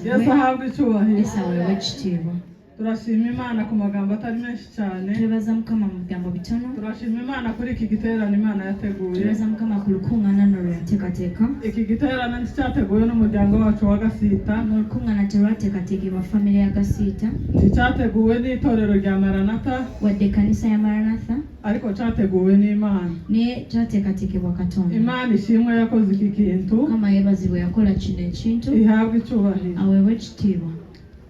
yebazibwe. Yesu ahabwe icyubahiro. Yesu aweebwe ekitiibwa. Turashima Imana ku magambo atari menshi cyane. Twebaza Mukama mu bigambo bitono. Turashima Imana kuri iki giterane Imana yateguye. Twebaza Mukama ku lukungaana lwe yateekateeka. Iki giterane cyateguwe n'umuryango wacu wa Gasiita. Olukungaana terwateekateekebwa famire ya Gasiita. Cyateguwe n'itorero rya Maranatha. Wadde ekkanisa ya Maranatha. Ariko cyateguwe n'Imana. Naye kyateekateekebwa Katonda. Imana ishimwe yakoze iki kintu. Mukama yeebazibwe yakola kino ekintu. Ihabwe icyubahiro. Aweebwe ekitiibwa.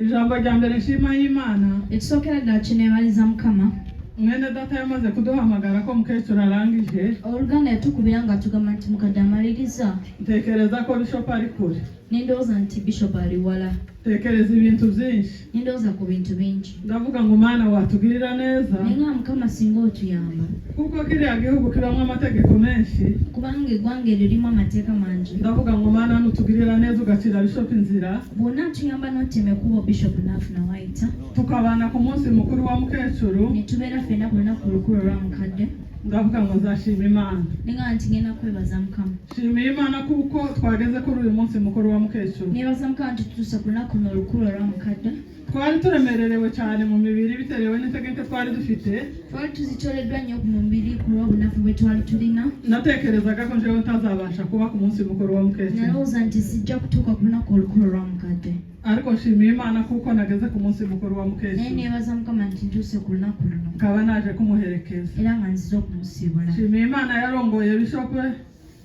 Ijambo rya mbere nshima y'Imana. Ekisookera ddala kineebaliza Mukama. Mwene data yamaze kuduhamagara ko mukecuru arangije. Oluganda yatukubira nga tugamba nti mukadde amaliriza. Ntekereza ko Bishop ari kure. Nindowooza nti Bishop ali wala. Tekereza ibintu byinshi. Nindowooza ku bintu bingi. Ndavuga ngo Mana watugirira neza. Naye nga Mukama singa otuyamba. Kuko kiriya gihugu kibamo amategeko menshi. Kubanga eggwanga eryo lirimu amateeka mangi. Ndavuga ngo Mana nutugirira neza ugakira Bishop inzira. Bw'ona atuyamba n'otema ekkubo Bishop n'afuna wayita. Tukabana ku munsi mukuru wa mukecuru. Ne tubeera ffenna ku lunaku olukulu olwa mukadde. Ndavuga ngo nzashima Imana. Nenga nti ngenda kwebaza Mukama. Shima Imana kuko twageze kuri uyu munsi mukuru wa mukecuru. Nebaza Mukama nti tutuuse ku lunaku luno olukulu olwa mukadde. Twari turemererewe cyane mu mibiri biterewe n'integeke twari dufite. Twali tuzitoleddwa nnyo mu mubiri ku lw'obunafu bwe twali tulina. Natekerezaga ko njewe ntazabasha kuba ku munsi mukuru wa mukecuru. Nalowooza nti sijja kutuuka ku lunaku olukulu olwa mukadde. Ariko shima Imana kuko nageze ku munsi mukuru wa mukecuru. Naye nebaza Mukama nti ntuuse ku lunaku luno. Nkaba naje kumuherekeza. Era nga nzize okumusiibula. Shima Imana yarongoye Bishop.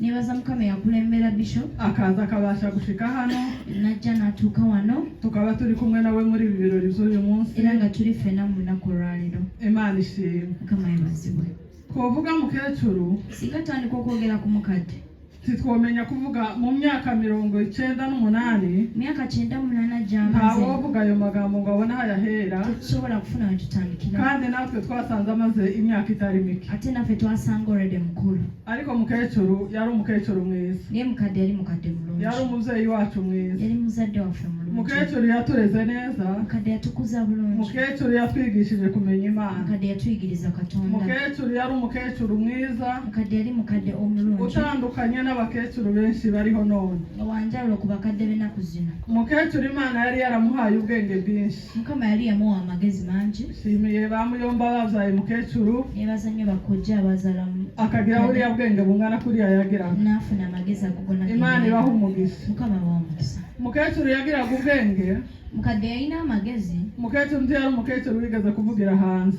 Nebaza Mukama yakulembera Bishop. Akaza akabasha gushika hano. Najja n'atuuka wano. Tukaba turi kumwe nawe muri ibi birori by'uyu munsi. Era nga tuli ffenna mu lunaku olwaleero. Imana ishimwe. Mukama yeebazibwe. Kuvuga mukecuru. Singa tandika okwogera ku mukadde. Titwomenya kuvuga mu myaka 98. Myaka 98 gy'amaze. Ntawovuga ayo magambo ngo abone hayahera. Tetusobola kufuna we tutandikira. Kandi natwe twasanze amaze imyaka itari mike. Ate naffe twasanga already mukulu. Ariko mukecuru yari umukecuru mwiza. Naye mukadde yali mukadde mulungi. Yari umubyeyi wacu mwiza. Yali muzadde waffe mulungi. Mukecuru yatureze neza. Mukadde yatukuza bulungi. Mukecuru yatwigishije kumenya Imana. Mukadde yatuyigiriza Katonda. Mukecuru yari umukecuru mwiza. Mukadde yali mukadde omulungi. Utandukanye n'abakecuru benshi bariho none. Wanjawulo ku bakadde b'ennaku zino. Mukecuru Imana yari yaramuhaye ubwenge bwinshi. Mukama yali yamuwa amagezi mangi. Shimiye bamuyomba babyaye mukecuru. Nebaza nnyo bakojja abazaala akagira buriya bwenge bungana kuriya yagiraga. N'afuna amagezi agogona. Imana ibaha umugisha. Mukama abaha omukisa. Mukecuru yagiraga ubwenge. Mukadde yalina amagezi. Mukecuru nti yari umukecuru wigeze kuvugira hanze.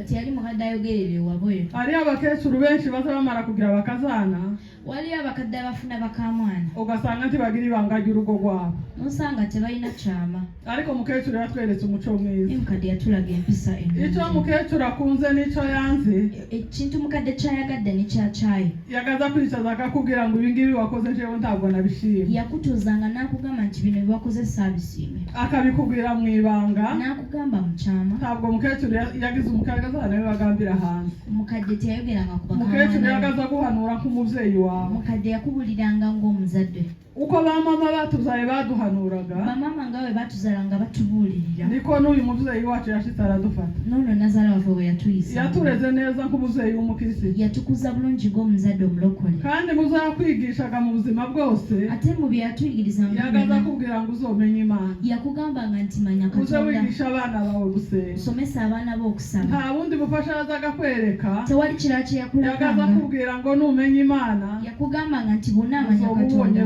Tiyali mukadde ayogerera ewabwe. Hariyo abakecuru benshi baza bamara kugira bakazana. Waliyo abakadde abafuna bakamwana. Ugasanga ntibagira ibanga ry'urugo rwabo. Nosanga tebalina kyama. Ariko mukecuru yatweretse umuco mwiza. Mukadde yatulaga empisa ennungi. Icyo mukecuru akunze n'icyo yanze. Ekintu mukadde kyayagadde n'ekyakyaye. Yagaza kwicaza akakubwira ngo ibi ngibi wakoze njewe ntabwo nabishimye. Yakutuuzanga n'akugamba nti bino biwakoze saabisiime. Akabikubwira mu ibanga. N'akugamba mu kyama. Ntabwo mukecuru yagize umukagazana we bagambira hanze. Mukadde teyayogeranga ku bakamwana. Mukecuru yagaza guhanura nk'umubyeyi wawe. Mukadde yakubuliranga ng'omuzadde. Uko bamama batuzaye baduhanuraga. Bamama nga bwe batuzaala nga batubuulirira. Niko n'uyu mubyeyi wacu yashitse aradufata. N'ono Nazaala waffe bwe yatuyisa. Yatureze neza nk'umubyeyi w'umukirisitu. Yatukuza bulungi ng'omuzadde omulokole. Kandi muzakwigishaga mu buzima bwose. Ate mu bye yatuyigiriza mu yagaza kubwira ngo uzomenya Imana. Yakugambanga nti manya Katonda. Uze wigisha abana bawe gusenga. Somesa abaana bo okusaba. Nta bundi bufasha yazaga kwereka. Tewali kirala kye yakulaganga. Yagaza kubwira ngo numenya Imana. Yakugambanga nti bonna amanya Katonda.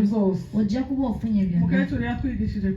Ojja kuba ofunye byonna. Mukecuru yatwigishije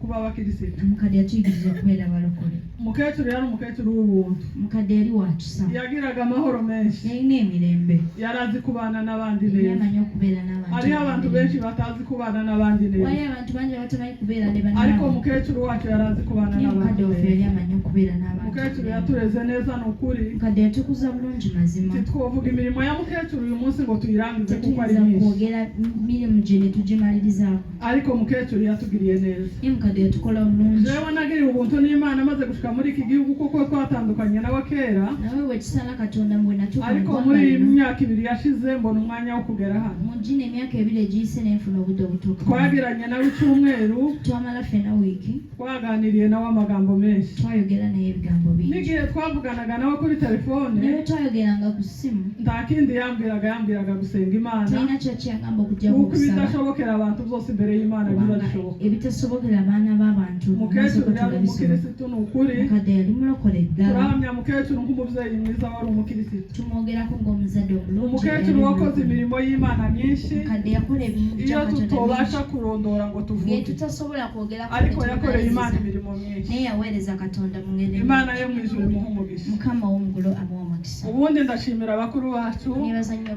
kuba abakirisitu. Mukadde yatuyigiriza kubeera abalokole. Mukecuru yari umukecuru w'ubuntu. Mukadde yali wa kisa. Yagiraga amahoro menshi. Yalina emirembe. Yarazi kubana n'abandi neza. Yamanya okubeera n'abantu. Hariho abantu benshi batazi kubana n'abandi neza. Waliyo abantu bangi abatamanyi kubeera ne bannaabwe. Ariko mukecuru wacu yarazi kubana n'abandi. Mukadde waffe yali amanyi okubeera n'abantu. Mukecuru yatureze neza n'ukuri. Mukadde yatukuza bulungi mazima. Titwovuga imirimo ya mukecuru uyu munsi ngo tuyirangize kuko ari myinshi. Kwogera mirimu gye ne tugimalirizaako. Ariko mukecuru yatugiriye neza. Ye mukadde yatukola bulungi. Jewe nagiriye ubuntu n'Imana maze gushika muri iki gihugu kuko twatandukanye nawe kera. Nawe wekisala Katonda mbwe natuuka mu Ariko ggwanga muri lino. myaka 2 yashize mbona umwanya wo kugera hano. Mu gino emyaka 2 egiyise n'enfuna obudde obutuuka. Twagiranye nawe icyumweru. Twamala ffenna wiiki. Twaganiriye nawe amagambo menshi. Twayogera naye ebigambo bingi. N'igihe twavuganaga nawe kuri telefone. Naye twayogeranga ku ssimu. Nta kindi yambwiraga gusenga Imana. Talina kyo kyagamba okujja kuko okusaba. bidashobokera bidasobokera abantu byose imbere y'Imana bizashoboka ebitasobokera abaana b'abantu mukecuru yari umukirisitu n'ukuri mukadde yali mulokole ddala turahamya mukecuru nk'umubyeyi mwiza wari umukirisitu tumwogerako ng'omuzadde omulungi umukecuru wakoze imirimo y'Imana myinshi mukadde yakola ebintu iyo tutobasha kurondora ngo tuvuge tutasobola kwogerako ariko yakoreye Imana imirimo myinshi naye yaweereza Katonda mu ngeri Imana yo mu ijuru imuha umugisha Mukama w'omugulu amuwa omukisa ubundi ndashimira abakuru bacu nibaza nnyo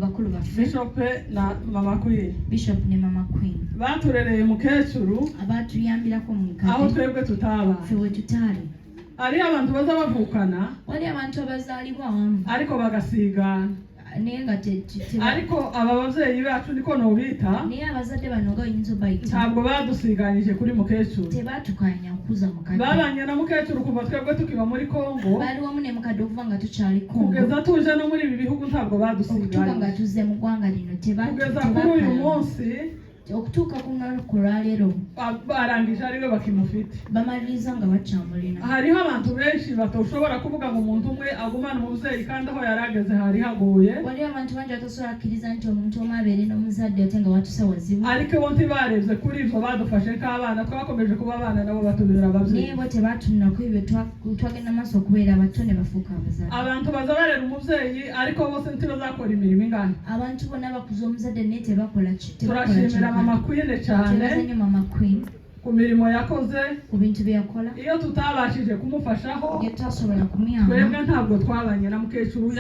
bakulu baffe Bishop na Mama Queen Bishop ne Mama Queen baturereye mukecuru abatuyambirako mu aho mukadde twebwe tutaba ffe we tutaali ari abantu baza bavukana wali abantu abazaalibwa wamu ariko bagasigana naye nga ariko aba babyeyi bacu niko nobita naye abazadde bano nga oyinza obayita ntabwo badusiganije kuri mukecuru tebatukanya okukuza mukadde babanye na mukecuru kuva twebwe tukiba muri Kongo baali wamu ne mukadde okuva nga tukyali Kongo kugeza tuje no muri ibi bihugu ntabwo okutuuka nga badusiganije tuzze mu ggwanga lino kugeza kuri uyu munsi okutuuka ku lunaku lwaleero barangije ariwe bakimufite bamaliriza nga bakyamulina hariho abantu benshi batoshobora kuvuga ngo umuntu umwe agumana umubyeyi kandi aho yari ageze hari hagoye waliwo abantu bangi batasobola kukkiriza nti omuntu omu abeere n'omuzadde ate nga watuse wazibu ariko bo ntibarebye kuri ibyo badufashe nk'abana twakomeje kuba abana nabo batubera ababyeyi naye bo tebatunula ku ebyo twagenda maaso okubeera abato ne bafuuka abazadde abantu baza barera umubyeyi ariko bose ntibazakora imirimo ingana abantu bonna bakuza omuzadde naye tebakola turashimira Mama Queen cyane tebazanyo Mama Queen ku mirimo yakoze ku bintu bye yakola iyo tutabashije kumufashaho iyo tutasobola kumuyamba twebwe ntabwo twabanye na mukecuru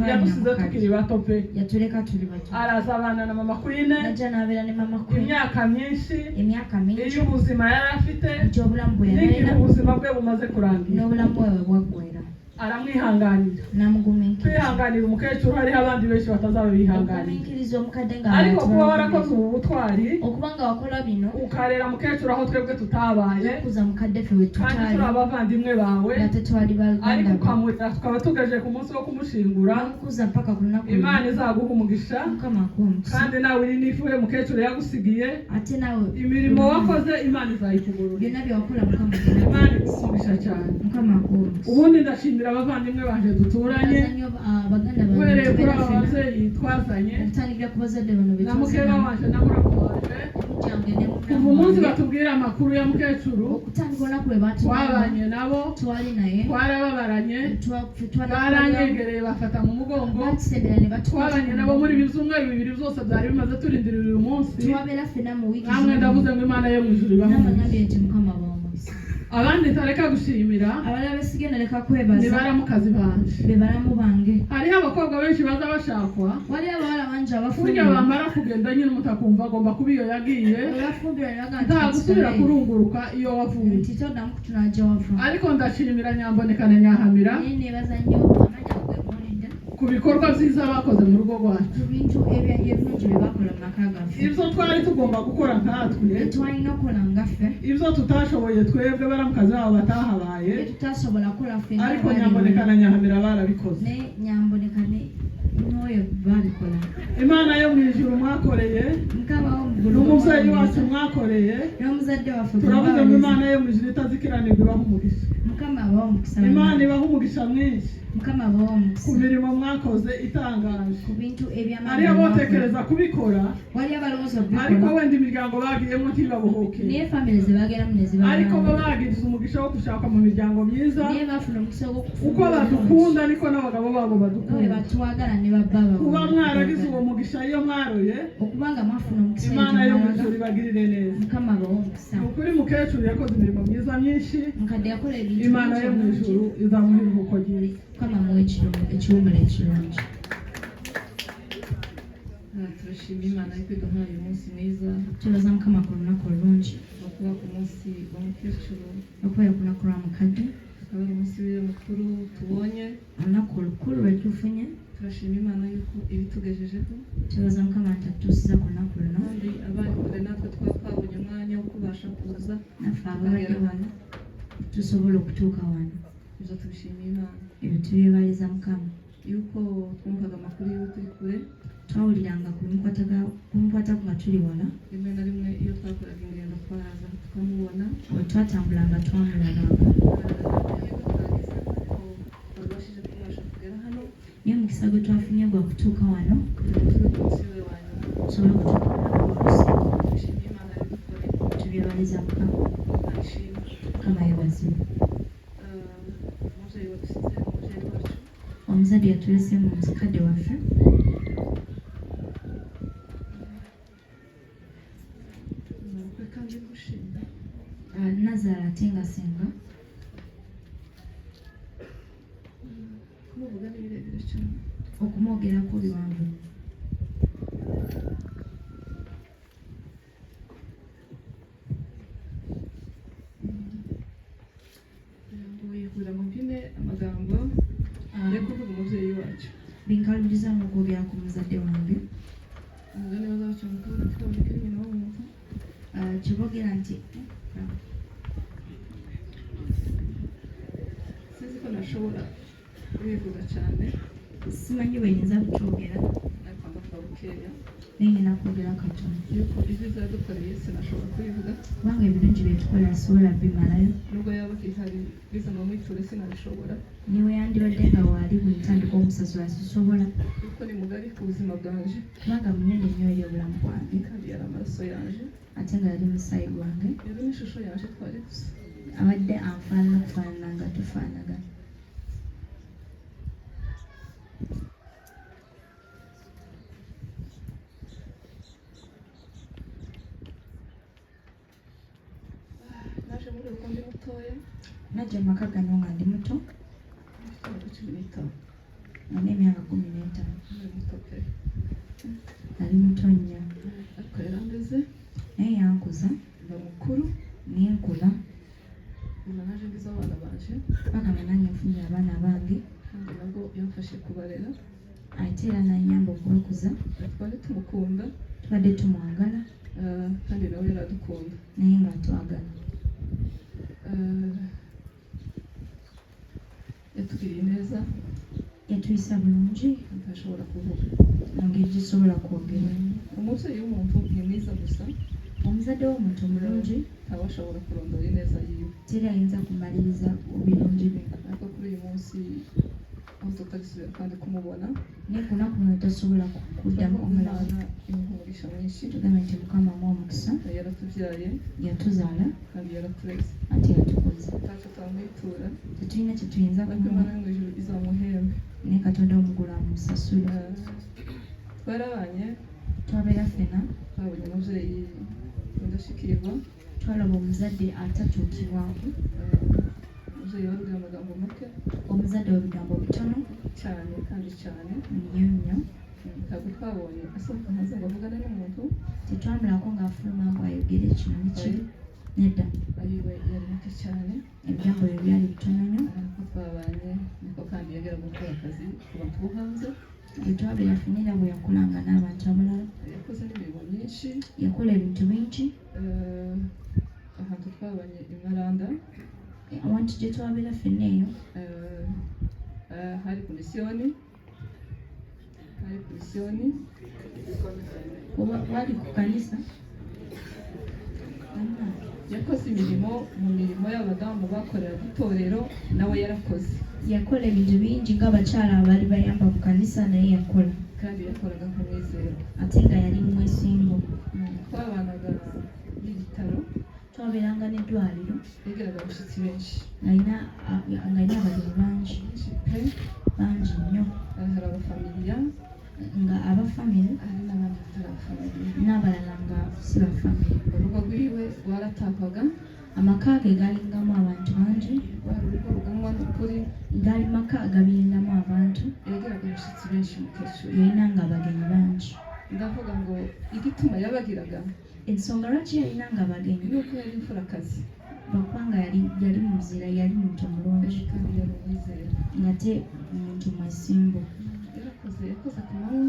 yadusize tukiri bato pe yatuleka tuli bato araza abana na Mama Queen najja n'abeera ne Mama Queen imyaka myinshi emyaka mingi iyo ubuzima yari afite nti obulamu bwe n'igihe yalina ubuzima bwe bumaze kurangira n'obulamu bwawe bwaggwera aramwihanganira namugumiikiriza kwihanganira umukecuru hariho abandi benshi batazaba bihanganira okugumiikiriza omukadde nga ariko kuba warakoze ubu butwari okuba nga wakola bino ukarera mukecuru aho twebwe tutabaye okuza mukadde ffe we kandi tutaali turi abavandimwe bawe nga tetwali ariko baganda be ukamurira tukaba tugejeje ku munsi wo kumushingura bamukuza mpaka ku lunaku Imana izaguha umugisha mukama akuwa omukisa kandi nawe iri n'ifuhe mukecuru yagusigiye ate nawe imirimo wakoze Imana izayikugurura byonna byewakola mukama Imana iguha umugisha cyane mukama akuwa omukisa ubundi ndashimira abavandimwe baje duturanye bazanyo baganda uhereye kuri aba bange babyeyi twazanye okutandikira ku bazadde bano na mukeba wanje na muramu wanje kuva umunsi batubwira amakuru ya mukecuru okutandika olunaku lwe twabanye nabo twali naye twarababaranye baranyegereye bafata mu mugongo batusembera ne twabanye nabo muri bizumweru bibiri byose byari bimaze turindirira uyu munsi twabeera ffena mu wiiki namwe ndavuze ngo Imana yo mu ijuru ibahe namagambye nti mukama bawomukisa abandi ntareka gushimira abalala besigenda leka kwebaza ni baramukazi banje be balamu bange hariho abakobwa benshi baza bashakwa wali abawala bangi burya abafumbira bamara kugenda nyine umutakumva agomba kuba iyo yagiye abafumbira nta niraga gusubira kurunguruka iyo wavuye nti toddamu kutunajja wava ariko ndashimira Nyamboneka na Nyahamira naye nebaza nnyo amanya gwemulidde ku bikorwa byiza bakoze mu rugo rwacu ku bintu ebirungi bye bakola mu maka gaffe ibyo twari tugomba gukora nkatwe twalina okukola ngaffe ibyo tutashoboye twebwe baramukazi babo batahabaye bye tutasobola kukola ffenna ariko Nyamboneka na Nyahamira barabikoze naye Nyamboneka n'oyo babikola Imana yo mu ijuru mwakoreye mukama w'omugulu n'umubyeyi wacu mwakoreye n'omuzadde waffe turavuze ngo Imana yo mu ijuru itazikiranirwa ibaha umugisha mukama abawa omukisa Imana ibaha umugisha mwinshi mukama abawa ku omukisa mirimo mwakoze itangaje ku bintu eby'amaanyi hariho abotekereza kubikora wali abalowooza ariko okubikola wenda imiryango bagiyemo ntibabohoke naye famire ze bageramu ne ariko bo zibagamba bagiriza umugisha wo gushaka mu miryango myiza naye bafuna omukisa uko badukunda niko n'abagabo babo nawe badukunda batwagala ne babba kuba mwaragize uwo mugisha iyo mwaroye okubanga mwafuna omukisa Imana yo mu egyemwalaga ijuru ibagirire neza mukama abawa omukisa ukuri mukecuru yakoze imirimo myiza myinshi mukadde yakola ebintu Imana yo mu ijuru izamuha iruhuko ryiza mukama muwe ekiwumula ekirungi turashima Imana ariko iduhaye uyu munsi mwiza tubaza mukama ku lunaku olulungi wo kuba ku munsi w'umukecuru okubeera ku lunaku lwa mukadde akaba ari umunsi mukuru tubonye olunaku olukulu lwetufunye turashima Imana yuko ibitugejejeho tubaza mukama nti atuusiza ku lunaku luno kandi abari kure natwe twaba twabonye umwanya wo kubasha kuza naffe ababadde wano tusobola okutuuka wano ibyo tubishimiye Imana ebyo tubyebaliza mukama yuko twumvaga amakuru y'uwo turi kure twawuliranga kumukwatako nga tuli wala rimwe na rimwe iyo twakoraga ingendo twaraza tukamubona bwe twatambulanga twamulabanga twabashije kubasha kugera hano naye omukisa gwe twafunye gwa kutuuka wano kugira ngo tube ku munsi we wa nyuma tusobole okutuuka ku lunaku olw'okusinga wazibu. umubyeyi wadusize umubyeyi wacu Omuzadde yatulese mu muzadde waffe nabukwe kandi gushimira Nazaala ate nga senga. kumuvuga ni birebire cyane Okumwogerako biwanvu. ngo yihura mu mpine amagambo yo kuvuga umubyeyi wacu Binkaliriza n'okwogera ku muzadde wange. umugani wazacu mukuru tutaboneka nyina w'umuntu Kiboogera nti sinzi ko nashobora kubivuga cyane simanyi bwenyinza kukyogera ariko ndavuga bukeya naye nina kwogera katono yuko ibyo zadukoreye sinashobora kubivuga kubanga ebirungi byetukola sobola bimalayo nubwo yaba ihari biza ngo mwiture sinabishobora niwe yandibadde nga waali bwentandika omusasula sisobola kuko ni mugari ku buzima bwanje kubanga munene nnyo eri obulamu bwange kandi yari amaraso yanje ate nga yali musaayi gwange yari n'ishusho yanje twari gusa abadde anfaanana okufaanana nga tufaanagana. naje muri urugo ndi mutoya Najja mu maka gano nga ndi muto mfite imyaka 15 nga n'emyaka 15 ndi muto pe nali muto nnyo ariko yarandeze naye yankuza mba mukuru nenkula nyuma naje ngize abana banje paka nga nange nfunye abaana bange kandi nabwo yamfashe kubarera ate era nanyamba okubakuza. twari tumukunda Tubadde tumwagala kandi nawe yaradukunda naye nga twagala. yatugiriye neza Yatuyisa bulungi ntashobora kuvuga mu ngeri gisobola kwogera. umubyeyi w'umuntu ni mwiza gusa Omuzadde w'omuntu omulungi ntawashobora kurondora ineza yiwe teri ayinza kumaliriza obulungi bwe. ariko kuri uyu munsi aho tutagisubira kandi kumubona Naye ku lunaku luno tosobola kuddamu kumulaba. umwana imuhumurisha mwinshi Tugambe nti Mukama amuwa omukisa, yaratubyaye yatuzaala kandi yaratureze ate yatukuza. ntacyo twamwitura Tetulina kye tuyinza ariko kumuwa imana yo mu ijuru izamuhembe naye Katonda omugula amusasula. twarabanye Twabeera ffena twabonye umubyeyi udashikirwa twalaba omuzadde atatuukibwako, umubyeyi warubwira amagambo make omuzadde w'ebigambo bitono cyane kandi cyane nnyo nnyo. ntabwo twabonye asohoka hanze ngo avugane n'umuntu Tetwamulako ng'afuluma ngo ayogere kino ne kiri. Nedda, ayiwe yari muke cyane ebigambo bye byali bitono nnyo. ko twabanye niko kandi yagera gukora akazi ku bantu bo hanze Bwe twabeera ffenna era bwe yakolanga n'abantu abalala, yakoze n'imirimo myinshi yakola ebintu bingi. ahantu twabanye i Maranda Awantu gye twabeera ffenna eyo hari ku misiyoni wali ku kanisa. yakoze imirimo mu mirimo y'abadamu bakoreraga itorero nawe yarakoze Yakola ebintu bingi ng'abakyala abaali bayamba mu kanisa naye yakola, kandi yakoraga nk'umwizerwa ate nga yali mwesimbu. twabanaga n'ibitaro Twabeeranga n'eddwaliro yagiraga abashyitsi benshi ng'alina abagenyi bangi pe bangi nnyo, hari abafamiliya nga abafamire hari n'abandi batari abafamiliya n'abalala nga si bafamire. urugo rwiwe rwaratakwaga Amaka ge galingamu abantu bangi, rwari urugo ruganwa n'ukuri gali maka agabiringamu abantu, yagiraga abashyitsi benshi mukecuru yalinanga abagenyi bangi. ndavuga ngo igituma yabagiraga Ensonga lwaki yalinanga abagenyi nuko yari imfurakazi lwakubanga yali muzira, yali muntu mulungi kandi yari umwizerwa ng'ate muntu mwesimbu. yakoze ku manywa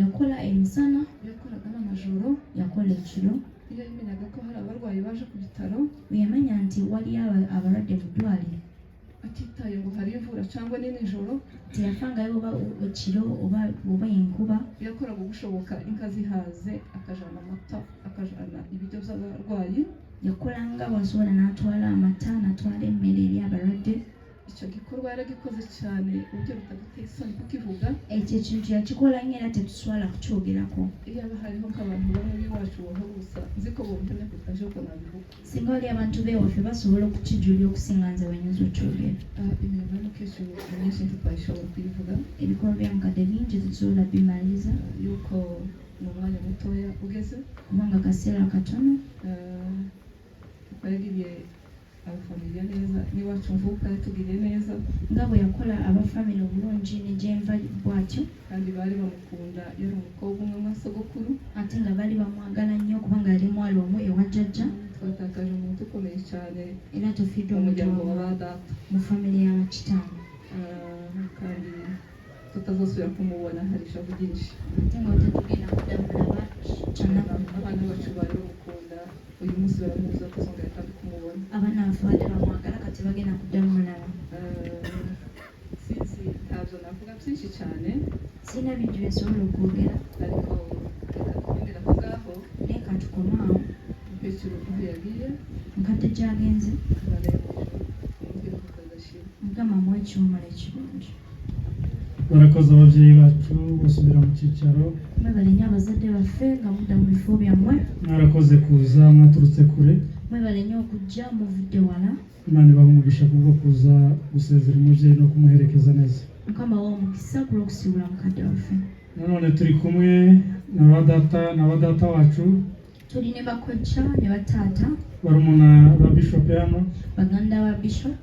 Yakola emisana, yakoraga n'amajoro yakola ekiro. iyo yamenyaga ko hari abarwayi baje ku bitaro Bwe yamanya nti waliyo abalwadde mu ddwaliro, atitaye ngo hari imvura cyangwa ni nijoro teyafangayo oba ekiro oba enkuba. yakoraga ubushoboka inka zihaze akajana amata akajana ibiryo by'abarwayi Yakolanga bw'asobola n'atwala amata n'atwala emmere eri abalwadde. icyo gikorwa yaragikoze cyane uburyo bitaguteye isoni kukivuga ekyo ekintu yakikola nnyo era tetuswala kukyogerako iyo haba hariho nk'abantu bamwe b'iwacu bohubusa nzi ko bumvune kutaje uko nabivuga singa wali abantu b'ewaffe basobola okukijulya okusinga nze wenyinza okyogera imirimo y'umukecuru myinshi ntitwayishobora kuyivuga ebikolwa bya mukadde bingi tetusobola bimaliriza yuko ni umwanya mutoya ugeze kubanga akaseera katono yagiriye abafamiliya neza n'iwacu mvuka yatugiriye neza nga bwe yakola abafamile obulungi negyenva bwatyo kandi bari bamukunda yari umukobwa umwe wa sogokuru ate nga bali bamwagala nnyo kubanga yali mwala omu ewa jjajja twatakaje umuntu ukomeye cyane era tufidde umuryango omuntu wa ba data mu famile ya kitange kandi tutazosubira kumubona hari ishavu ryinshi ate nga batatugenda kudamulaba kyanaku abana bacu bari bamukunda uyu munsi baramuzi batazongera kandi kumubona abaana baffe badde bamwagala kati bagenda kudamulaba sinzi ntabyo navuga byinshi cyane sirina bintu byensobola okwogera ariko reka tugendera aho ngaho naye katukomaawo umukecuru aho yagiye mukadde gyagenze kazashira mukama muwe ekiwumula ekirungi barakoze ababyeyi bacu basubira mu cyicaro mwebale nnyo abazadde baffe nga mudda mu bifo byammwe mwarakoze kuza mwaturutse kure mwebale nnyo okujja muvudde wala imana ibaha umugisha kubwo kuza gusezera umubyeyi no kumuherekeza neza mukama wa omukisa kulw'okusiibula mukadde waffe nanone turi kumwe na ba data wacu tuli ne bakojja ne bataata barumuna ba bishop hano baganda ba bishop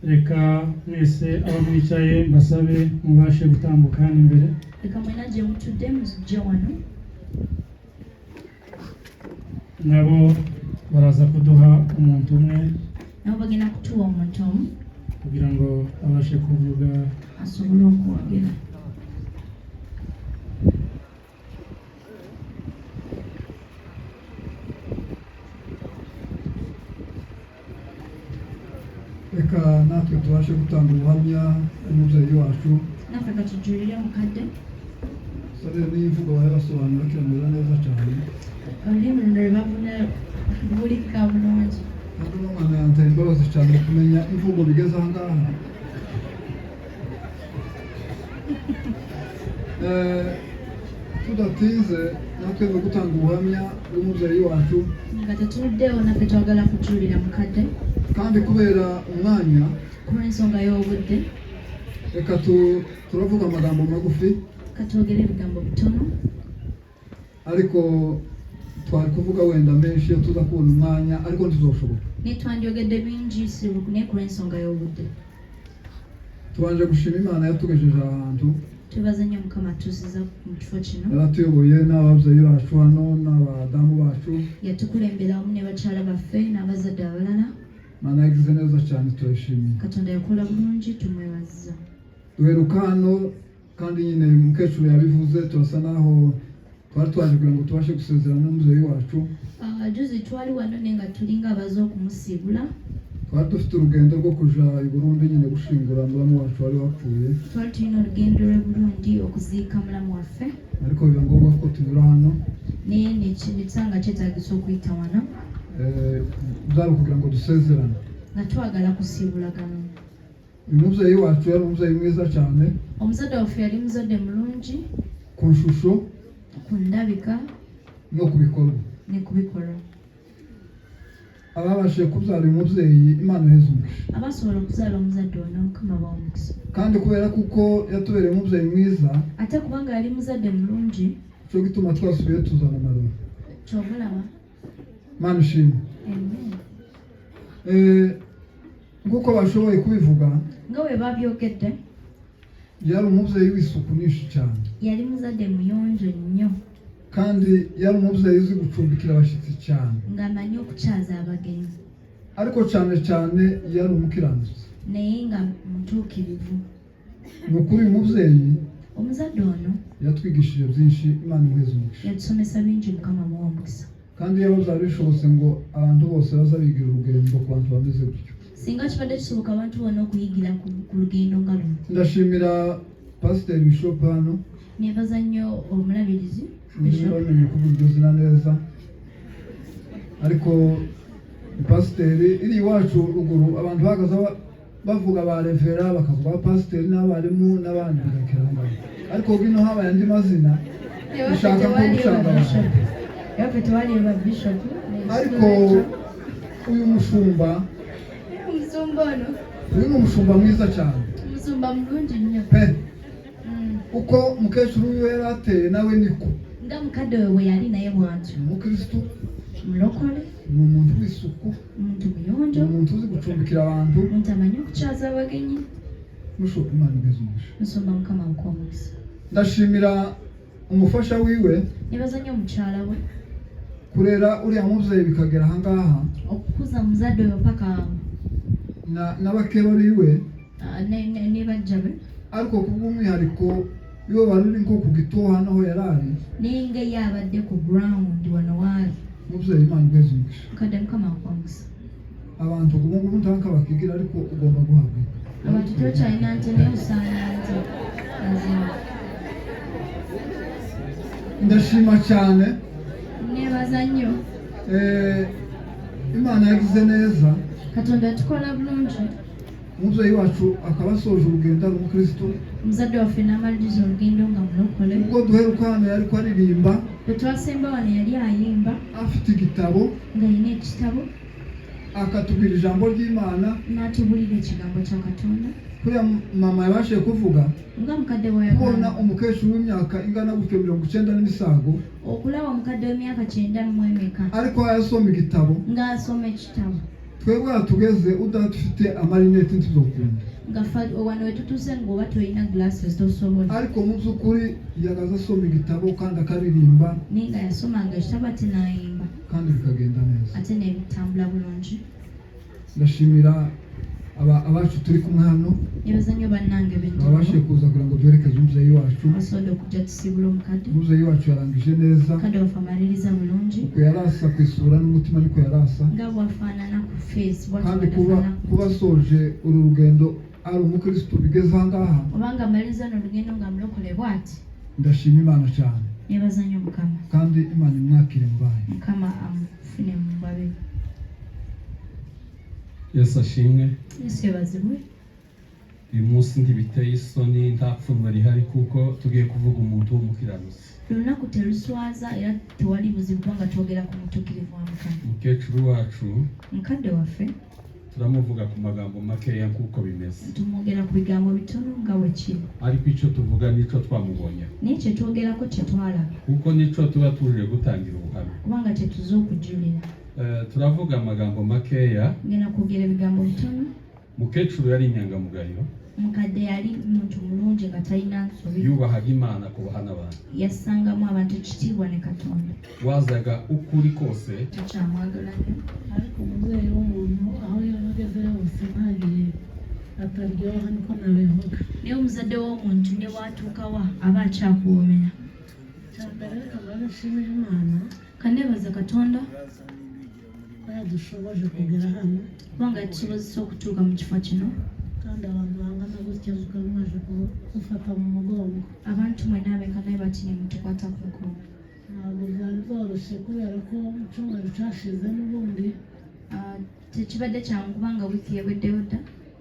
reka mwese aba mwicaye mbasabe mubashe gutambuka hano imbere leka mwena gye mutudde muzijje wano nabo baraza kuduha umuntu umwe nabo bagenda kutuwa omuntu omu kugira ngo abashe kuvuga asobole okwogera reka natwe tubashe gutanga ubuhamya n'umubyeyi wacu naffe katujulire mukadde sare n'imvugo basobanura cyamera neza cyane olulimi luno lwe bavuna lubulikika bulungi kandi n'umwana yanteye imbabazi cyane kumenya imvugo bigeze aha ngaha tudatinze natwe no gutanga ubuhamya bw'umubyeyi wacu nga tetunuddeewo naffe twagala kujulira mukadde kandi kubera umwanya kulw'ensonga y'obudde reka turavuga amagambo magufi katwogere ebigambo bitono ariko twari kuvuga wenda menshi iyo tuza kubona umwanya ariko ntituzoshoboka naye twandyogedde bingi naye kulw'ensonga y'obudde tubanje gushima imana yatugejeje ahantu twebaza nnyo mukama atuusiza mu kifo kino yaratuyoboye n'ababyeyi bacu hano n'abadamu bacu yatukulembera wamu ne bakyala baffe n'abazadde abalala imana yagize neza cyane turayishimiye katonda yakola bulungi tumwebaza duheruka hano kandi nyine umukecuru yabivuze turasa naho twari twaje kugira ngo tubashe gusezerana n'umubyeyi wacu juzi twali wano naye nga tulinga abaze okumusiibula twari dufite urugendo rwo kuja i Burundi nyine gushingura mulamu wacu wari wapfuye twali tulina olugendo lw'ebulungi okuziika mulamu waffe ariko biba ngombwa ko tunyura hano naye nekisanga kyetaagisa okuyita wano byari ukugira ngo dusezerane nga twagala kusiibulagano uyu mubyeyi wacu yari umubyeyi mwiza cyane omuzadde waffe yali muzadde mulungi ku nshusho ku ndabika no ku bikorwa ne ku bikolwa ababashije kubyara uyu mubyeyi imana iheze umugisha abasobola okuzaala omuzadde ono mukama bawa omukisa kandi kubera kuko yatubereye umubyeyi mwiza ate kubanga yali muzadde mulungi cyo gituma twasubiye tuzana amarora kyobulaba mana ishimwe nk'uko bashoboye kubivuga nga bwe babyogedde yari umubyeyi w'isuku nyinshi cyane yali muzadde muyonjo nnyo kandi yari umubyeyi uzi gucumbikira abashyitsi cyane ng'amanyi okukyaza abagenyi ariko cyane cyane yari umukiranutsi naye nga mutuukirivu ni ukuri uyu mubyeyi omuzadde ono yatwigishije byinshi imana imuheze umugisha yatusomesa bingi mukama muwa omukisa kandi iyo byari bishobotse ngo abantu bose baza bigira urugendo ku bantu bameze gutyo singa kibadde kisoboka abantu bonna okuyigira ku lugendo nga luno ndashimira pasiteri bishop hano nebaza nnyo omulabirizi bamenye kuvuga iryo zina neza ariko pasiteri iri iwacu ruguru abantu bahagaze bavuga ba revera bakavuga ba pasiteri n'abarimu n'abandi bigakiranga ariko bino habaye andi mazina ushaka ko gucanga yafite wali ba bishop ariko uyu mushumba umusumbano uyu ni umushumba mwiza cyane umusumba murungi nnyo pe uko mukecuru wiwe yari ateye nawe niko nga mukadde we yali naye bw'atyo umukristo mulokole ni umuntu w'isuku umuntu muyonjo umuntu uzi gucumbikira abantu umuntu amanyi okukyaza abagenyi mushoka imana igeze umugisha musumba mukama mukomesa ndashimira umufasha wiwe nibaza nnyo omukyala we kurera uriya mubyeyi bikagera ahangaha okukuza muzadde oyo paka n'abakeba biwe ne bajja be ariko kubw'umwihariko iyo bari uri nko ku gituho hano aho yari ari ninga yabadde ku ground wano waali mubyeyi imana igeze umugisha mukadde mukama mukomesa abantu ubu ngubu ntanka bakigira ariko ugomba guhabwa abantu tokyalina nti naye osaana nti azima ndashima cyane nebaza nnyo imana yagize neza katonda tukola bulungi umubyeyi wacu akaba asoje urugendo ari umukristo omuzadde waffe n'amaliriza olugendo nga mulokole ubwo duheruka hano yari ko aririmba bwe twasemba wano yali ayimba afite igitabo nga yina ekitabo akatubwira ijambo ry'imana n'atubulira ekigambo kya katonda kuriya mama yabashije kuvuga nga mukadde kubona bwe umukecuru w'imyaka ingana gutyo 90 n'imisago okulaba omukadde w'emyaka 90 ariko yasoma igitabo ng'asoma ekitabo twebwe tugeze udafite amarineti ntizokunda wano wetutuuse ng'oba tolina glasses tosobola ariko mu by'ukuri yagaze asoma igitabo kandi akaririmba naye nga yasomanga ekitabo ate n'ayimba kandi bikagenda neza ate nebitambula bulungi ndashimira abacu turi kumwe hano nebaza nnyo bannange babashije kuza kugira ngo duherekeze umubyeyi wacu basobodde okujja tusibula omukadde umubyeyi wacu yarangije neza mukadde waffe amaliriza bulungi uko yarasa ku isura n'umutima niko yarasa nga bwafaanana ku face kandi kuba asoje uru rugendo ari umukristo bigeze ahangaha obanga amaliriza n'olugendo nga mulokole bw'ati ndashima imana cyane nebaza nnyo mukama kandi imana imwakire mubaye mukama amufune mu babe Yesu ashimwe yesu yebazibwe uyu munsi ntibiteye isoni nta pfunwe rihari kuko tugiye kuvuga umuntu w'umukiranutsi olunaku teluswaza era tewali buzibu kubanga twogera ku mutuukirivu wa mukama umukecuru wacu mukadde waffe turamuvuga ku magambo makeya nk'uko bimeze tumwogera ku bigambo bitono nga bwe kiri ariko icyo tuvuga nicyo twamubonye naye kye twogerako kye twalaba kuko nicyo tuba tuje gutangira ubuhamya kubanga tetuze okujulira turavuga amagambo makeya ngenda kwogera ebigambo bitono mukecuru yari inyangamugayo mukadde yali muntu mulungi nga talina nsobi yubahaga imana kubaha n'abantu yassangamu abantu ekitiibwa ne katonda wazaga ukuri kose tukyamwagala nnyo ariko umubyeyi w'umuntu aho yaba ageze hose ntagiye ataryoha niko nabivuga naye omuzadde w'omuntu ne bwatuukawa aba akyakuwoomera cyambere reka nshimire imana kanebaza katonda ko yadushoboje kugera hano kubanga yatusobozesa okutuuka mu kifo kino kandi abantu bangana gutya mukaba mwaje kufata mu mugongo abantu mwena abenganaye bati nimutukwata ku mugongo ntabwo byari byoroshye kubera ko mu cyumweru cyashize n'ubundi tekibadde kyangu kubanga wiiki yeweddeyo dda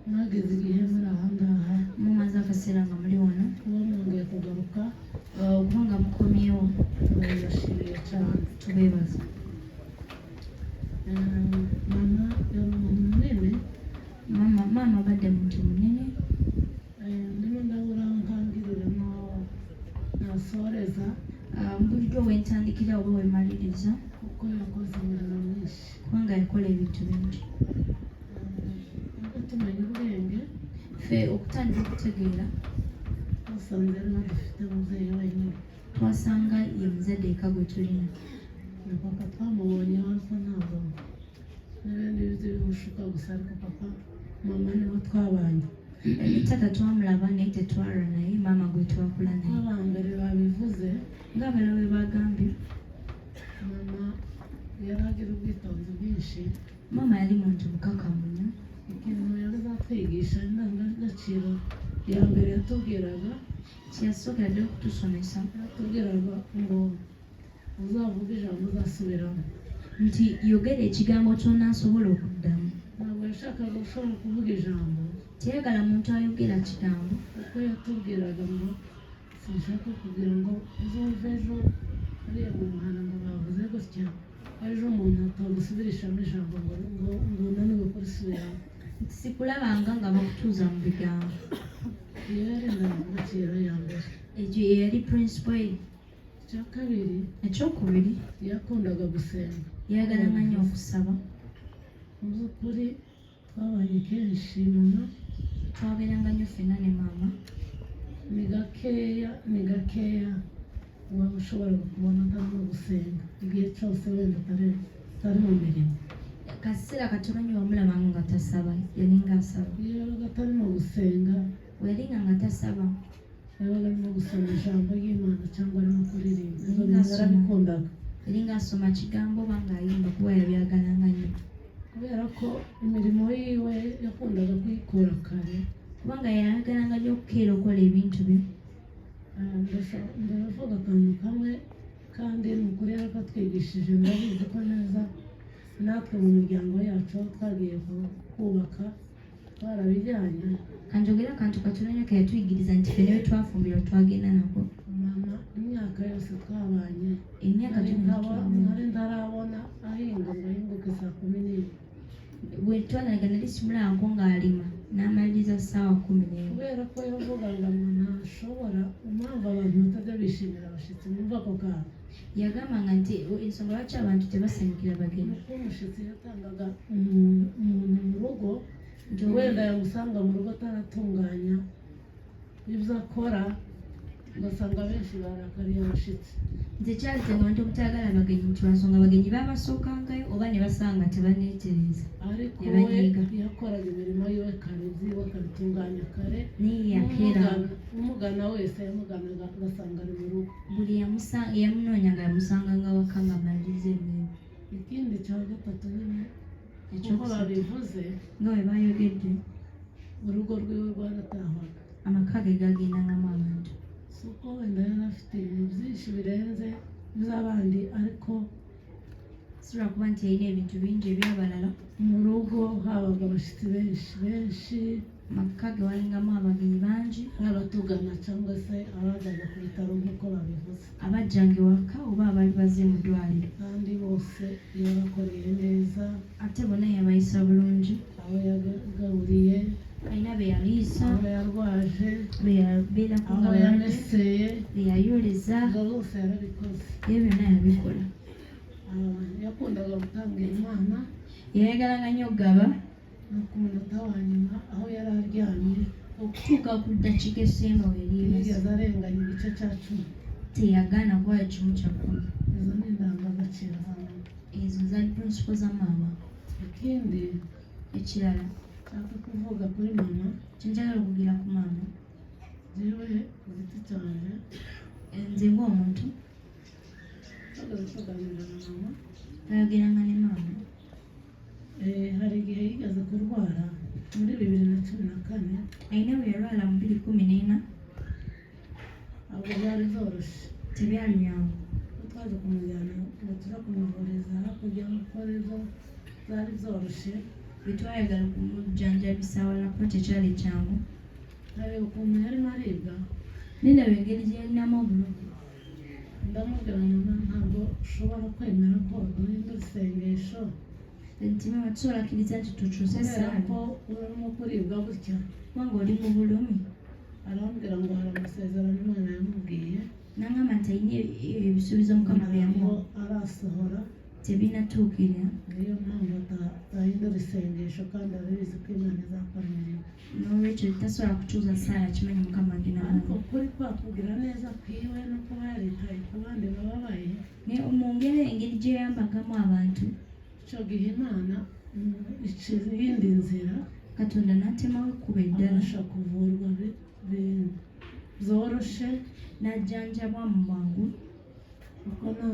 mwageze igihe muri aha ngaha mumaze akaseera nga muli wano kuba mwongeye kugaruka kubanga mukomyewo turabibashimiye cyane tubeebaza mama yari umuntu munini maama abadde muntu munene ndimo ndabura aho ntangirira nasoreza bulijjo wentandikira oba wemaliriza kuko yakoze imirimo myinshi kubanga yakola ebintu bingi nuko tumenya ubwenge ffe okutandika okutegeera twasanze ari badufite umubyeyi wenyine twasanga ye muzadde eka gwe tulina na papa twamubonye hasa ntabwo n'ibindi bizi bimushuka gusa ariko papa mama nibo twabanye tata twamulaba naye tetwalwa naye maama gwe twakula naye abambere babivuze ngaabala bwe bagambye mama yari agira ubwitonzi bwinshi maama yali muntu mukakamu nnyo ikintu yari azatwigisha indangagaciro ya mbere yatubwiraga kyeyasookera ddala okutusomesa yatubwiraga ngo uzavuga ijambo uzasubiramo nti yogera ekigambo ky'onaasobola okuddamu ntabwo yashakaga gushobora kuvuga ijambo teyagala muntu ayogera kigambo kuko yatubwiraga ngo sinshaka kugira ngo uzumve ejo ariya mu muhanda ngo bavuze gutya ejo umuntu atagusubirishamo ijambo ngo unaniwe kurisubiramo. sikulabanga nga bakutuuza mu bigambo. iyo yari ndamubukira ya mbere. Egyo yali principle ye. icya kabiri Ekyokubiri yakundaga gusenga. yayagalanga nnyo okusaba. mu by'ukuri twabanye kenshi mama Twabeeranga nnyo ffenna ne maama. ni gakeya waba ushobora kubona atarimo gusenga igihe cyose wenda atari mu mirimo. Kaseera katono nnyo wamulabanga nga tasaba, yalinga asaba. iyo yabaga atarimo gusenga Bwe yalinga nga tasaba yabaga arimo gusoma ijambo ry'Imana cyangwa arimo kuririmba. Ibyo bintu yarabikundaga yalinga asoma kigambo oba ng'ayimba kuba yabyagalanga nnyo. kubera ko imirimo yiwe yakundaga kuyikora kare. Kubanga yayagalanga nnyo okukeera okukola ebintu bye. ndavuga akantu kamwe kandi ni ukuri yarakatwigishije ndabizi ko neza natwe mu miryango yacu aho twagiye kubaka twarabijyanye. Kanjogera akantu katono nnyo ke yatuyigiriza nti ffe ne bwe twafumbirwa twagenda nako. mama imyaka yose twabanye Emyaka gyonna twabanye. nari ntarabona ahinga ngo ahinguke saa 11. Bwe twalanaga nali simulabako ng'alima n'amaliriza ssaawa 11. kubera ko yavugaga ngo ntashobora impamvu abantu batajya bishimira abashyitsi mwumva ako kantu. Yagambanga nti ensonga lwaki abantu tebasanyukira abagenyi. nuko umushyitsi yatangaga umuntu mu rugo wenda yamusanga mu rugo ataratunganya ibyo akora ugasanga benshi barakariye abashyitsi. Nze kyalitenga abantu obutayagala abagenyi nti lwansonga abagenyi babasookangayo oba ne basanga tebaneetereza. ariko ne we banyiiga. yakoraga imirimo yiwe kare ibyiwe akabitunganya kare. Naye yakeera umugana wese yamuganaga agasanga ari mu rugo. buli yamunoonyanga yamusanganga waka nga amaliriza emirimu. ikindi cya gatatu nyine kuko Ekyokusatu babivuze nga bwe baayogedde urugo rwiwe rwaratahwaga. amaka ge gagendangamu abantu. si uko wenda yari afite ibintu byinshi birenze by'abandi ariko Sibula kuba nti yalina ebintu bingi ebyabalala. mu rugo habaga abashyitsi benshi Amaka ge walingamu abagenyi bangi baratugana cyangwa se abazaga ku bitaro nk'uko babivuze. abajjanga ewaka oba abaali bazze mu ddwaliro. kandi bose yabakoreye neza. Ate bonna yabayisa bulungi. abo yagaburiye, Alina be yaliisa, abo yarwaje, be yabeerako nga abo balwadde, yameseye, be yayoleza, ibyo byose yarabikoze. ebyo byonna yabikola. yakundaga gutanga Imana Yayagalanga nnyo okugaba no ku munota wa nyuma aho yari aryamye okutuuka ku ddakiika esemba we yali yigeze yebase. arenganya igice cya 10. Teyagaana kuwaayo kimu kya kkumi. izo ni indangagaciro za mama. Ezo zaali principle za maama. ikindi Ekirala nshaka kuvuga kuri mama kyenjagala okugera ku maama, jewe ku giti cyanjye nze ng'omuntu twagaze tuganira na mama. nayogeranga ne maama. hari igihe yigeze kurwara muri 2014. Alina bwe yalwala mu 2014 ntabwo byari byoroshye. tebyali byangu. twaje kumujyana ngo tujya kumuvuriza hakurya gukora ibyo byari byoroshye. Bwe twayagala okumujjanjabisa walako tekyali kyangu. ntareba ukuntu yarimo aribwa Nindaba engeri gye yalinamu obulumi. ndamubwira mama ntabwo ushobora kwemera ko duhinda isengesho Nti maama tusobola kkiriza nti tukyuse kubera essaala ko urimo kuribwa gutya. kubanga oli mu bulumi. arambwira ngo hari amasezerano Imana yamubwiye N'angamba nti alina ebisuubizo Mukama bye ntabwo yamuwa arasohora. tebinatuukirira. niyo mpamvu atahindura isengesho kandi arabizi ko Imana izakora imirimo. N'olwekyo tasobola kukyusa essaala kimanyi Mukama agenda ariko nayo. kuri kwa kugira neza kwiwe no kuba yaritaye ku bandi bababaye Naye mu ngeri engeri gye yayambagamu abantu, icyo gihe Imana ica iyindi nzira Katonda n'atemawo ekkubo eddala abasha kuvurwa byoroshye. n'ajjanjabwa mu bwangu. kuko na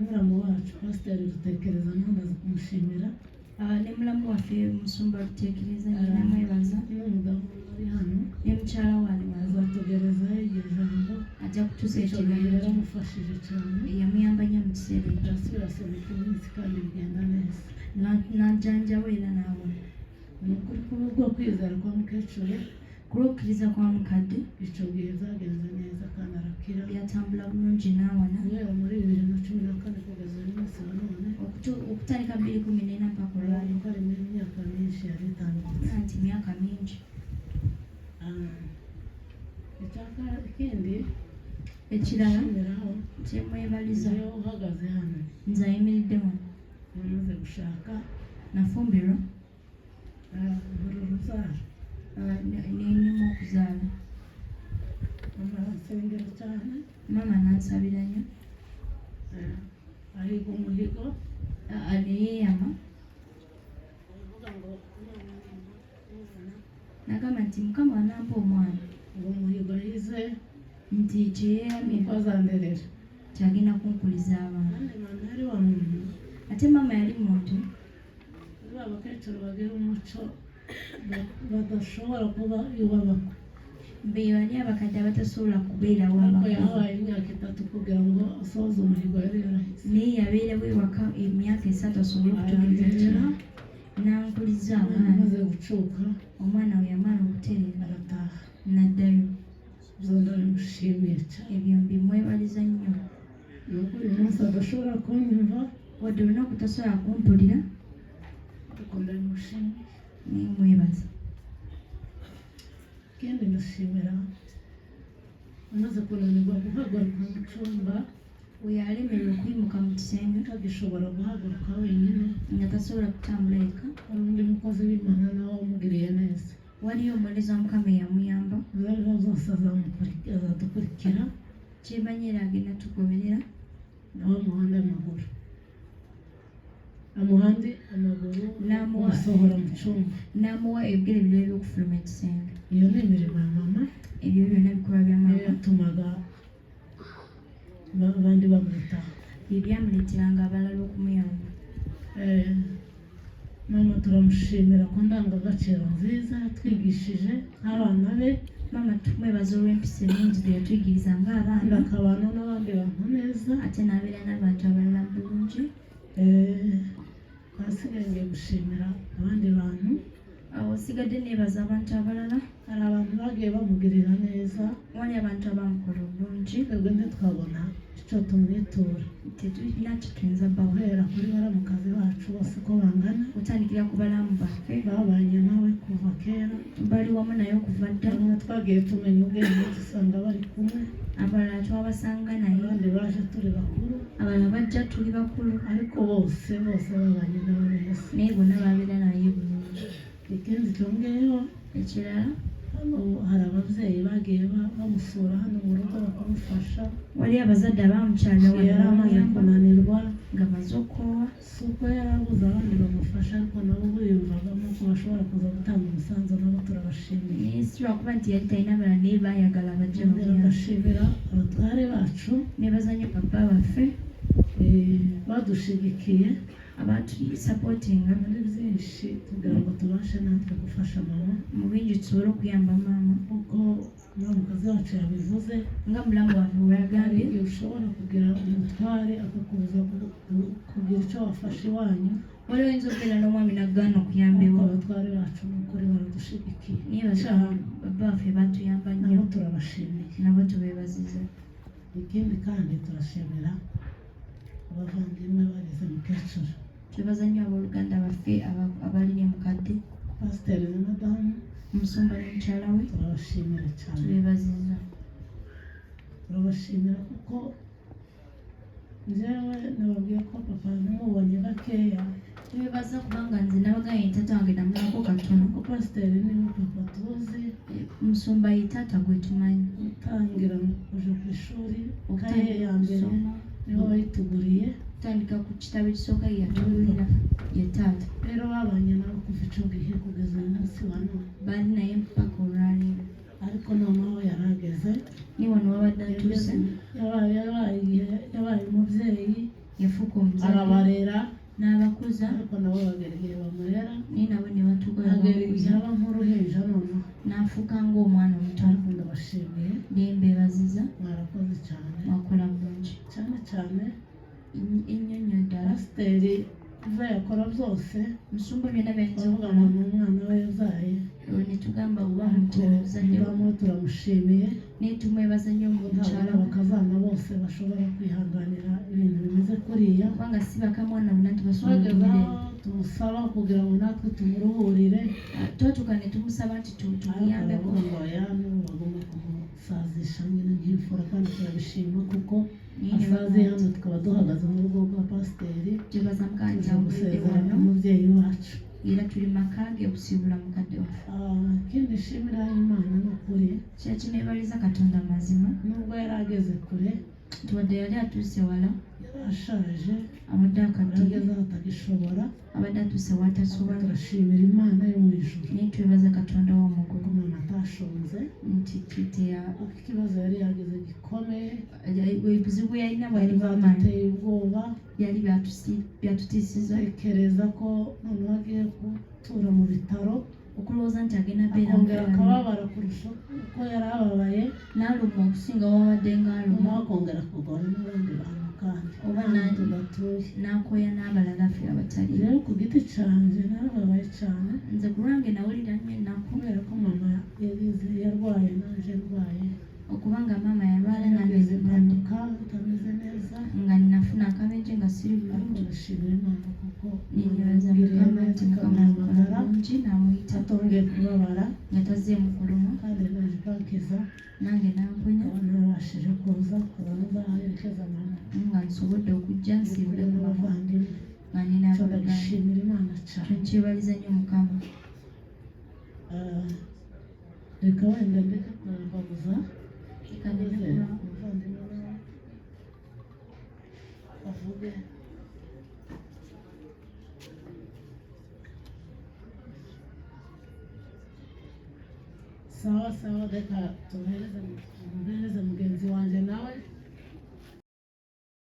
muramu wacu pasiteri Rutekereza namaze kumushimira Ne mulamu waffe Musumba Rutekereza nyina mwebaza, n'umugabo uri hano ne mukyala wange baza azatugerezaho iryo jambo. ajja kutuusa icyo gihe ekigambo yaramufashije cyane. yamuyamba nnyo mu kiseera ekyo. turasubira iminsi kandi bigenda neza. N'ajjanjabwa era n'awona. ni ukuri ko kubwo kwizera kwa mukecuru kuri okkiriza kwa mukadde icyo gihe zagenze neza kandi arakira byatambula bulungi n'awona guhera muri 2014 kugeza uyu munsi wa none okutandika 2014 mpaka olwali ko ari mu myaka myinshi yari itambutse nti myaka mingi. ikindi Ekirala shimiraho kyemwebaliza iyo uhagaze hano nze ayimiridde wano umaze gushaka nafumbirwa buri urubyaro nenyuma okuzaala mama nsengera cyane mama nansabira nnyo ahiga umuhigo neyeeyama avuga ngo nagamba nti mukama wanampa omwana ngo umuhigo yize nti kyeyeeyamye niko azanderera kyagenda kunkuliza abaana. kandi mama yari wa muntu Ate mama yali muntu ba bakecuru bagira umuco badashobora kuba iwabako mbe bali abakadde abatasobola kubeera ariko wabako yahaye imyaka 3 kugira ngo asohoze umuhigo yari yarahise naye yabeerawo ewaka emyaka 3 asobole okutuukiriza n'ankuliza abaana. amaze gucuka Omwana we yamala okutereera arataha n'addayo. zonna bimushimiye cyane Ebyo mbimwebaliza nnyo nuko uyu munsi adashobora kunyumva wadde olunaku tasobola kumpulira ariko ndabimushimiye nemwebaza. ikindi ndashimira amaze kunanirwa guhaguruka mu cyumba we yalemererwa okuyimuka mu kisenge atagishobora guhaguruka wenyine nga tasobola kutambula eka. hari undi mukozi w'imana nawe wamugiriye neza Waliyo omuweereza wa Mukama eyamuyamba zariho zose azadukurikira kyemanyera agenda tugoberera nawe amuhande amaguru amuhande amaguru N'amuha- amusohora mu cyumba n'amuwa ebigere bibiri by'okufuluma ekisenge. iyo ni imirimo ya mama Ebyo byonna bikolwa bya niyo mama yatumaga abandi bamwitaho bye byamuleeteranga abalala okumuyamba. mama turamushimira ku ndangagaciro nziza yatwigishije nk'abana be Mama tumwebaza olw'empisa ennungi ze yatuyigiriza kandi ng'abaana akabana n'abandi bantu neza ate n'abeera n'abantu abalala bulungi. twasigaye ngiye gushimira abandi bantu Awo sigadde neebaza abantu abalala. hari abantu bagiye bamugirira neza Wali abantu abamukola obulungi twebwe ntitwabona icyo tumwitura tetulina kye tuyinza bbawa guhera kuri baramukazi bacu bose uko bangana kutandikira ku balamu baffe babanye nawe kuva kera bali wamu naye okuva dda. bamwe twagiye tumenya ubwenge dusanga bari kumwe Abalala twabasanga naye abandi baje turi bakuru abalala bajja tuli bakulu ariko bose babanye nawe neza naye bonna babeera naye bulungi. ikindi cyongeyeho Ekirala hano hari ababyeyi bagiye bamusura hano mu rugo bakamufasha wali abazadde abamukyalira yari wano amaze bamuyamba kunanirwa nga maze okoowa. si uko yari abuze abandi bamufasha ariko nabo biyumvagamo ko bashobora kuza gutanga umusanzu nabo turabashimiye Naye si lwakuba nti yali talina abalala naye baayagala bajje bamuyamba. ndashimira abatware bacu Neebaza nnyo papa baffe badushigikiye abatusapootinga muri byinshi kugira ngo tubashe natwe gufasha mama mu bingi tusobole okuyamba maama. kuko umukazi wacu yabivuze Nga mulamu waffe bwe hari yagambye igihe ushobora kugira umutware akakubuza kugira icyo wafasha iwanyu waliwo oyinza okubeera n'omwami n'agaana okuyamba ariko ewa. abatware bacu ni ukuri baradushigikiye Naye cyane baba baffe batuyamba nnyo nabo turabashimiye nabo tubeebaziza. ikindi kandi turashimira abavandimwe barize mukecuru Twebaza nnyo abooluganda baffe abalina mukadde pasiteri na madamu omusumba n'omukyala we turabashimira cyane tubeebaziza. turabashimira kuko njyewe nababwiye ko papa namubonye gakeya Tubeebaza kubanga nze nabaganye taata wange namulabako katono. kuko pasiteri niwe papa tuzi Omusumba ye taata gwe tumanyi. gutangira kuja ku ishuri kaye Okutandika ya mbere okusoma niwe wayituguriye kutandika ku kitabo ekisooka ye yatugulira ye taata. rero babanye nabo kuva icyo gihe kugeza uyu munsi wa none Baali naye mpaka olwaleero. ariko noneho yarageze Ni wano wabadde atuuse yabaye umubyeyi yafuuka omuzadde arabarera n'abakuza ariko nabo bagera igihe bamurera naye nabo ne batugola agera igihe bamukuza aba nk'uruhinja noneho n'afuuka ng'omwana omuto. ariko ndabashimiye Naye mbeebaziza mwarakoze cyane wakola bulungi cyane cyane ennyo nnyo ddala. pasiteri ibyo yakora byose Musumba byonna byayinza bavuga okukola ngo ni umwana we yabyaye mukyala nyuramo turamushimiye netumwebaza nnyo mu ntabwo mukyala abakazana bose bashobora kwihanganira ibintu bimeze kuriya kubanga si bakamwana bonna twageza tubasobola tumusaba kugira ngo natwe tumuruhurire twatuka ne tumusaba nti tumuyambeko ngo yanu bagomba kumusazisha nyine nk'imfura kandi turabishima kuko asaze hano tukaba duhagaze mu rugo rwa pasiteri tubaza mukanja tuje gusezera umubyeyi wacu era tuli makage okusiibula mukadde waffe ikindi nshimira Imana ni ukuri kyekineebaliza Katonda mazima nubwo yari ageze kure tuwadde yali atuuse wala yari ashaje abadde akaddiye yageze aho atagishobora abadde atuuse watasobola turashimira Imana yo mu ijuru naye twebaza Katonda w'omugulu kuko umuntu atashonze nti kiteya kuko ikibazo yari yageze gikomeye ebizibu yalina bwali bw'amaanyi byaduteye ubwoba byali byatutiisiza tekereza ko noneho agiye gutura mu bitaro okulowooza nti agenda akongera mbeera akababara kurusha uko yari ababaye n'aluma okusinga wabadde ng'aluma noneho akongera kurwana n'abandi bantu kandi Oba n'ahantu nanjye. tudatuye n'akoya n'abalala ffe abatali rero ku giti cyanjye narababaye cyane nze ku lwange nawulira nnyo ennaku kubera ko mama yarwaye nanjye ndwaye okubanga maama yalwala nange yageze zitadde impanuka bitameze neza nga nafuna akabenje nga siri ariko bulungi ndashimira Imana kuko ninyebaza yamugiriye mukama neza nti mukama amukola ikamuhamagara bulungi n'amuyita atongeye kubabara nga tazzeemu kuluma kandi naje bankiza nange namponya nkaba narabashije kuza nkaba nzaherekeza mama nga nsobodde okujja nsiibule ku mama n'abavandimwe nga nina cyo abaluganda ndabishimira Imana cyane tunkyebaliza nnyo mukama reka wenda ndeke kumbabuza Reka maze ndekura umuvandimwe nawe avuge sawa sawa reka tumuhereze mugenzi wanjye nawe